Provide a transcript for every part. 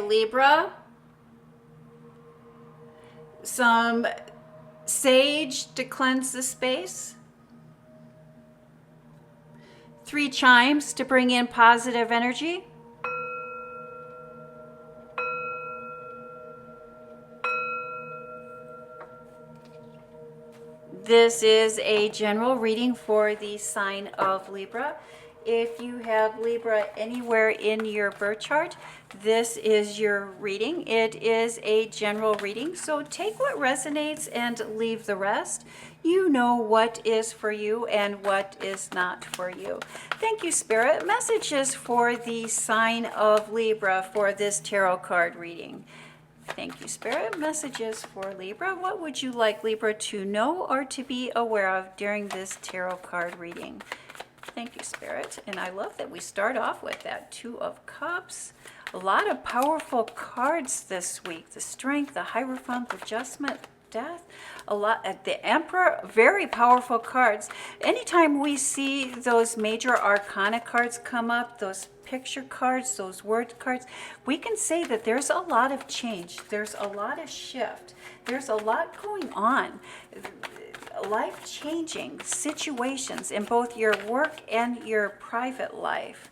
Libra. Some sage to cleanse the space. 3 chimes to bring in positive energy. This is a general reading for the sign of Libra. If you have Libra anywhere in your birth chart, this is your reading. It is a general reading, so take what resonates and leave the rest. You know what is for you and what is not for you. Thank you, Spirit. Messages for the sign of Libra for this tarot card reading. Thank you, Spirit. Messages for Libra. What would you like Libra to know or to be aware of during this tarot card reading? Thank you, Spirit. And I love that we start off with that 2 of Cups. A lot of powerful cards this week. The Strength, the Hierophant, the Adjustment, Death. A lot at the Emperor. Very powerful cards. Anytime we see those major arcana cards come up, those picture cards, those word cards, we can say that there's a lot of change. There's a lot of shift. There's a lot going on. Life-changing situations in both your work and your private life.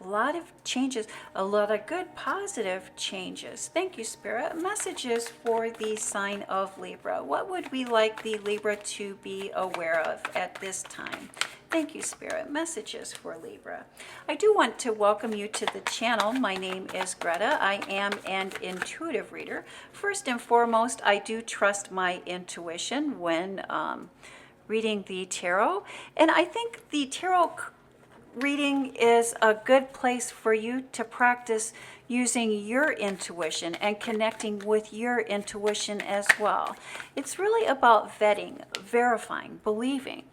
A lot of changes, a lot of good positive changes. Thank you, Spirit. Messages for the sign of Libra. What would we like the Libra to be aware of at this time? Thank you, Spirit. Messages for Libra. I do want to welcome you to the channel. My name is Greta. I am an intuitive reader. First and foremost, I do trust my intuition when reading the tarot. And I think the tarot reading is a good place for you to practice using your intuition and connecting with your intuition as well. It's really about vetting, verifying, believing,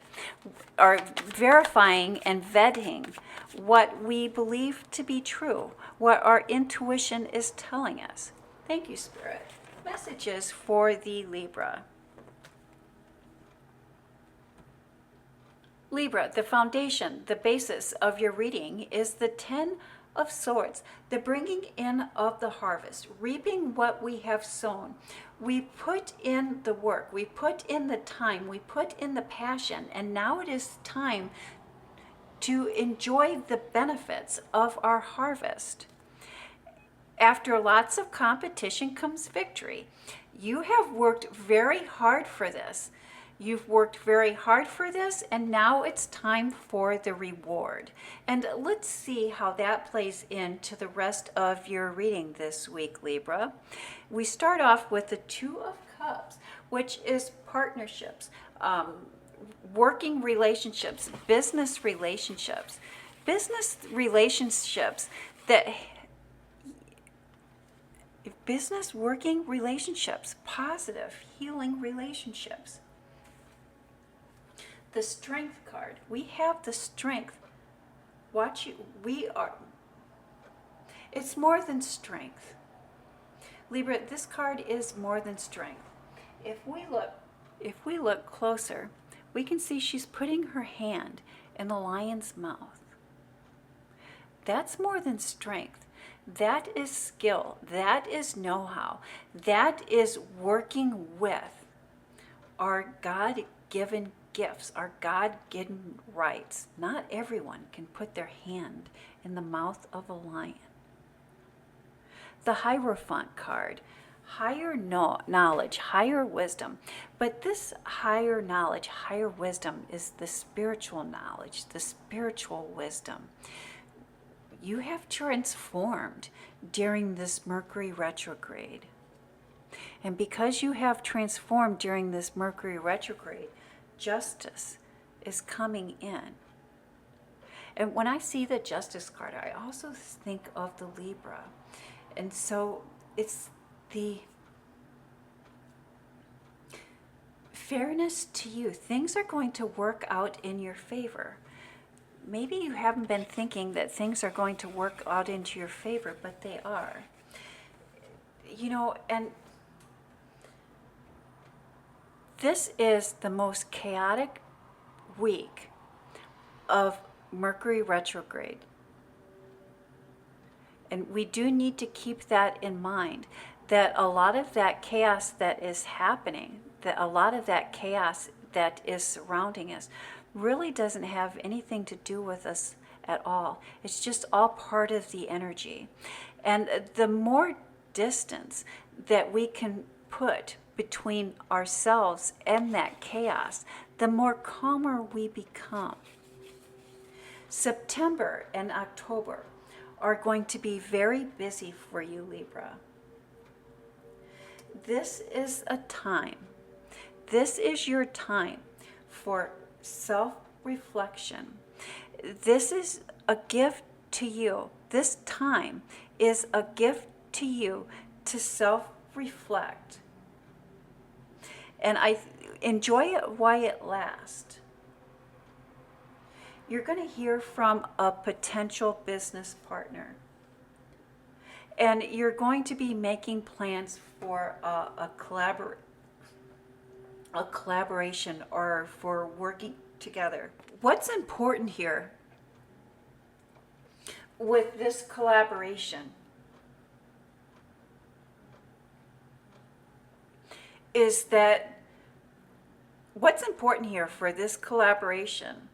or verifying and vetting what we believe to be true, what our intuition is telling us. Thank you, Spirit. Messages for the Libra. Libra, the foundation, the basis of your reading is the 10 of Swords, the bringing in of the harvest, reaping what we have sown. We put in the work, we put in the time, we put in the passion, and now it is time to enjoy the benefits of our harvest. After lots of competition comes victory. You have worked very hard for this. You've worked very hard for this, and now it's time for the reward. And let's see how that plays into the rest of your reading this week, Libra. We start off with the 2 of Cups, which is partnerships, working relationships, business relationships that working relationships, positive, healing relationships. The Strength card. We have the Strength. It's more than strength. Libra, this card is more than strength. If we look closer, we can see she's putting her hand in the lion's mouth. That's more than strength. That is skill. That is know-how. That is working with our God-given gifts, our God-given rights. Not everyone can put their hand in the mouth of a lion. The Hierophant card, higher knowledge, higher wisdom. But this higher knowledge, higher wisdom is the spiritual knowledge, the spiritual wisdom. You have transformed during this Mercury retrograde. And because you have transformed during this Mercury retrograde, justice is coming in. And when I see the Justice card, I also think of the Libra. And so it's the fairness to you. Things are going to work out in your favor. Maybe you haven't been thinking that things are going to work out into your favor, but they are. You know, and this is the most chaotic week of Mercury retrograde. And we do need to keep that in mind, that a lot of that chaos that is happening, that a lot of that chaos that is surrounding us really doesn't have anything to do with us at all. It's just all part of the energy. And the more distance that we can put between ourselves and that chaos, the more calmer we become. September and October are going to be very busy for you, Libra. This is a time, this is your time for self-reflection. This is a gift to you. This time is a gift to you to self-reflect. And I enjoy it while it lasts. You're going to hear from a potential business partner. And you're going to be making plans for a collaboration or for working together. What's important here with this collaboration is that what's important here for this collaboration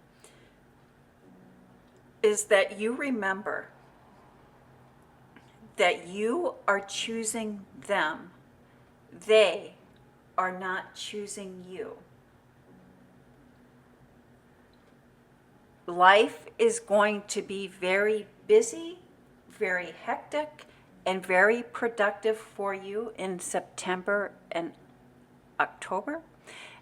is that you remember that you are choosing them. They are not choosing you. Life is going to be very busy, very hectic, and very productive for you in September and October.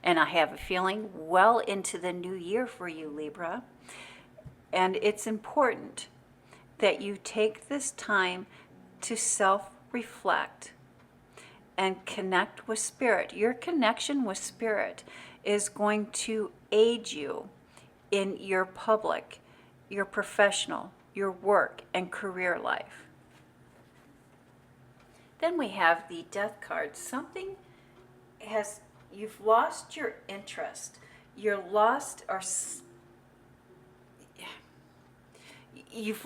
And I have a feeling well into the new year for you, Libra. And it's important that you take this time to self-reflect and connect with Spirit. Your connection with Spirit is going to aid you in your public, your professional, your work, and career life. Then we have the Death card. You've lost your interest. You've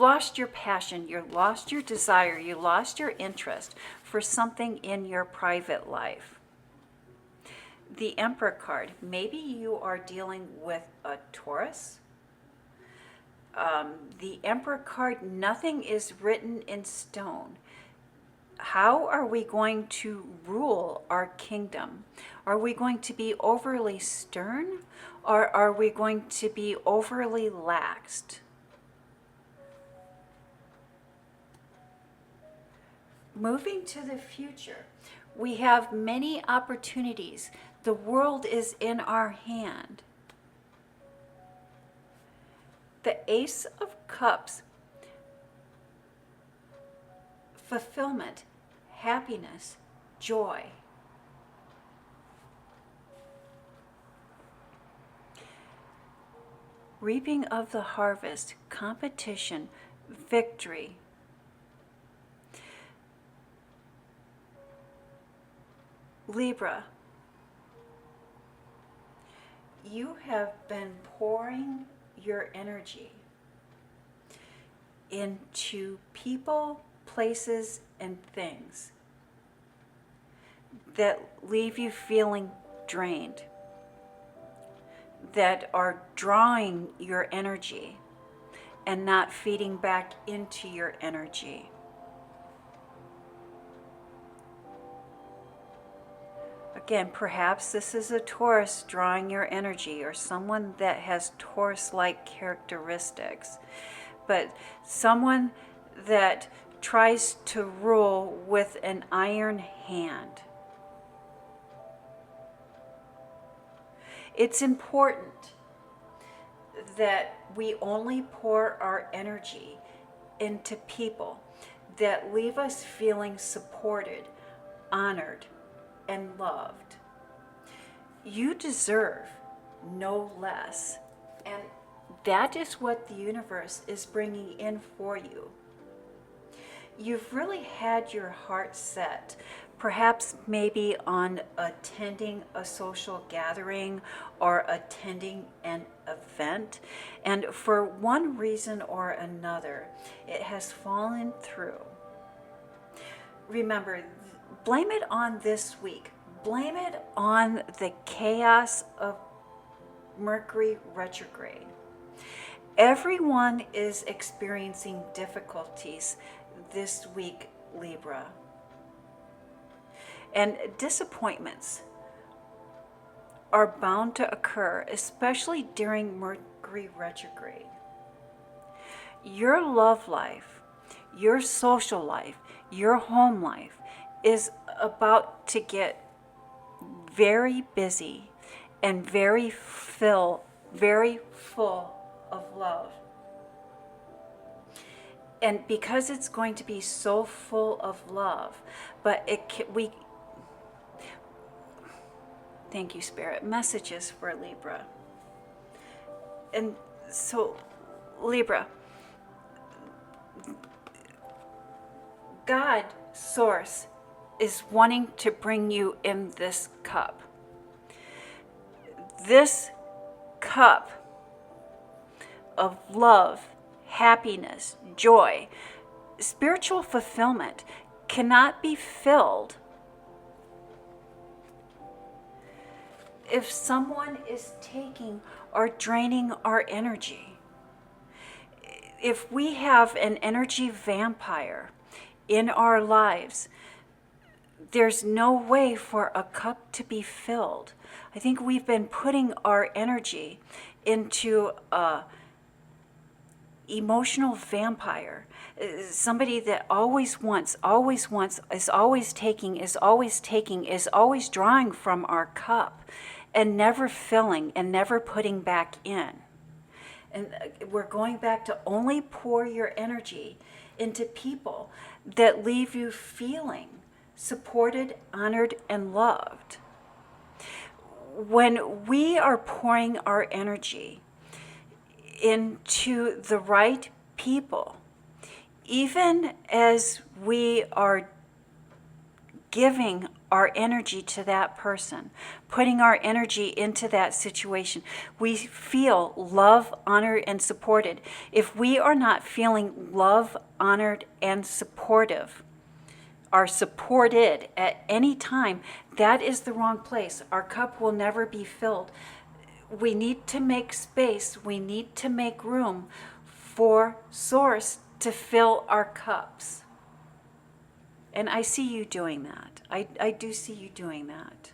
lost your passion, you've lost your desire, you lost your interest for something in your private life. The Emperor card, maybe you are dealing with a Taurus. The Emperor card, nothing is written in stone. How are we going to rule our kingdom? Are we going to be overly stern, or are we going to be overly laxed? Moving to the future, we have many opportunities. The world is in our hand. The Ace of Cups, fulfillment, happiness, joy. Reaping of the harvest, competition, victory. Libra, you have been pouring your energy into people, places, and things that leave you feeling drained, that are drawing your energy and not feeding back into your energy. Again, perhaps this is a Taurus drawing your energy, or someone that has Taurus-like characteristics, but someone that tries to rule with an iron hand. It's important that we only pour our energy into people that leave us feeling supported, honored, and loved. You deserve no less, and that is what the universe is bringing in for you. You've really had your heart set, perhaps maybe on attending a social gathering or attending an event, and for one reason or another, it has fallen through. remember, blame it on this week. Blame it on the chaos of Mercury retrograde. Everyone is experiencing difficulties this week, Libra. And disappointments are bound to occur, especially during Mercury retrograde. Your love life, your social life, your home life is about to get very busy and very full of love. And because it's going to be so full of love, but thank you, Spirit. Messages for Libra. And so, Libra, God, Source, is wanting to bring you in this cup. This cup of love, happiness, joy, spiritual fulfillment cannot be filled if someone is taking or draining our energy. If we have an energy vampire in our lives, there's no way for a cup to be filled. I think we've been putting our energy into a emotional vampire, somebody that always wants, is always taking, is always drawing from our cup and never filling and never putting back in. And we're going back to only pour your energy into people that leave you feeling supported, honored, and loved. When we are pouring our energy into the right people, even as we are giving our energy to that person, putting our energy into that situation, we feel love, honored, and supported. If we are not feeling love, honored, and supportive, are supported at any time, that is the wrong place. Our cup will never be filled. We need to make space, we need to make room for Source to fill our cups. And I see you doing that. I do see you doing that.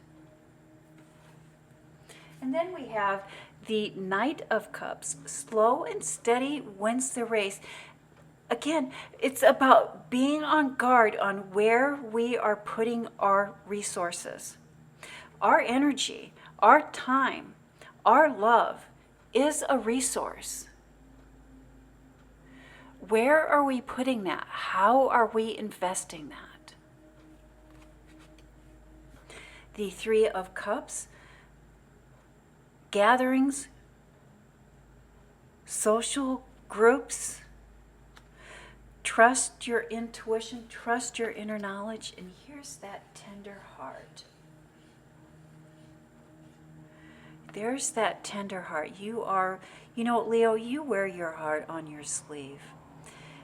And then we have the Knight of Cups. Slow and steady wins the race. Again, it's about being on guard on where we are putting our resources. Our energy, our time, our love is a resource. Where are we putting that? How are we investing that? The Three of Cups, gatherings, social groups. Trust your intuition, trust your inner knowledge, and here's that tender heart. There's that tender heart. You are, Leo, you wear your heart on your sleeve.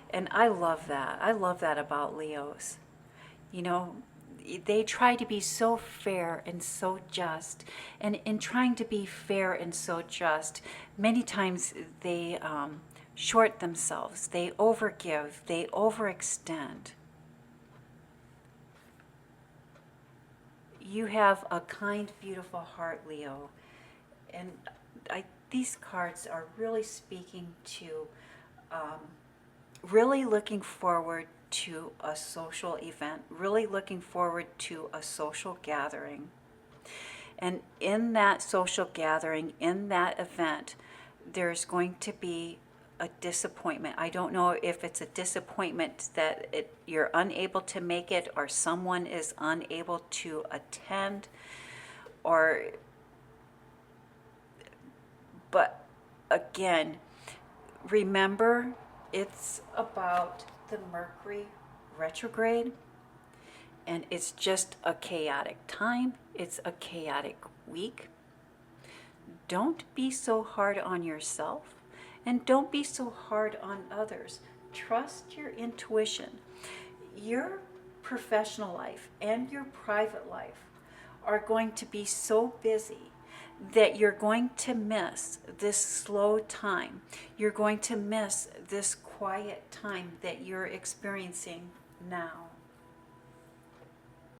And I love that. I love that about Leos. They try to be so fair and so just. And in trying to be fair and so just, many times they short themselves, they overgive, they overextend. You have a kind, beautiful heart, Leo. And these cards are really speaking to really looking forward to a social event, really looking forward to a social gathering. And in that social gathering, in that event, there's going to be a disappointment. I don't know if it's a disappointment that you're unable to make it, or someone is unable to attend, but again, remember, it's about the Mercury retrograde, and it's just a chaotic time. It's a chaotic week. Don't be so hard on yourself, and don't be so hard on others. Trust your intuition. Your professional life and your private life are going to be so busy that you're going to miss this slow time. You're going to miss this quiet time that you're experiencing now.